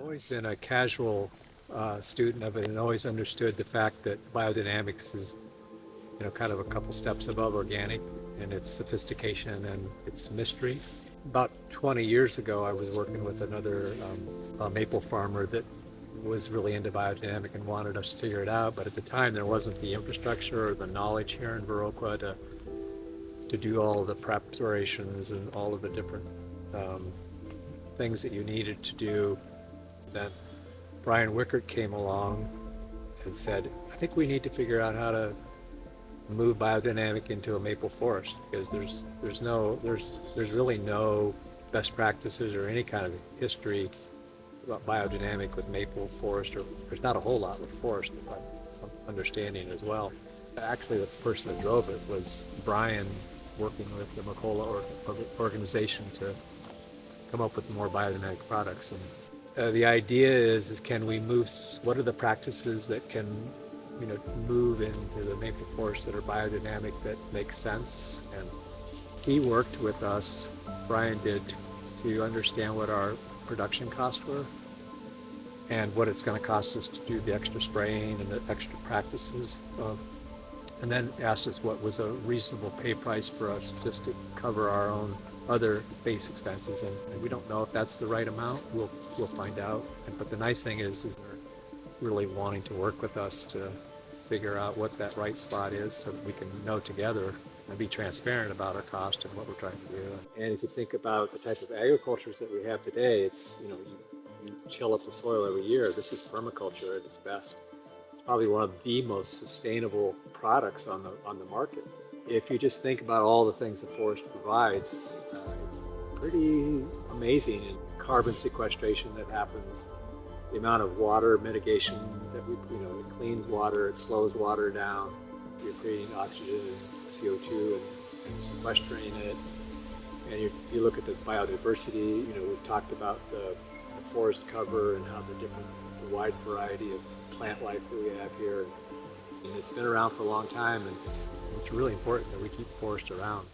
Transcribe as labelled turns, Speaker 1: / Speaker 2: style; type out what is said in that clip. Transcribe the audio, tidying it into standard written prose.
Speaker 1: Always been a casual student of it and always understood the fact that biodynamics is, kind of a couple steps above organic in its sophistication and its mystery. About 20 years ago, I was working with another maple farmer that was really into biodynamic and wanted us to figure it out. But at the time, there wasn't the infrastructure or the knowledge here in Viroqua to do all of the preparations and all of the different things that you needed to do. Then Brian Wickert came along and said, I think we need to figure out how to move biodynamic into a maple forest, because there's really no best practices or any kind of history about biodynamic with maple forest, or there's not a whole lot with forest, if I'm understanding as well. Actually, the person that drove it was Brian, working with the Macola organization to come up with more biodynamic products. And the idea is can we move, what are the practices that can move into the maple forest that are biodynamic, that make sense? And he worked with us, Brian did, to understand what our production costs were and what it's going to cost us to do the extra spraying and the extra practices. And then asked us what was a reasonable pay price for us just to cover our own other base expenses. And we don't know if that's the right amount. We'll find out. But the nice thing is they're really wanting to work with us to figure out what that right spot is so that we can know together and be transparent about our cost and what we're trying to do. And if you think about the type of agricultures that we have today, it's, you till up the soil every year. This is permaculture at its best. It's probably one of the most sustainable products on the market. If you just think about all the things the forest provides, it's pretty amazing. And carbon sequestration that happens, the amount of water mitigation that it cleans water, it slows water down. You're creating oxygen and CO2 and sequestering it. And you look at the biodiversity. We've talked about the forest cover and how the wide variety of plant life that we have here. And it's been around for a long time, and it's really important that we keep forest around.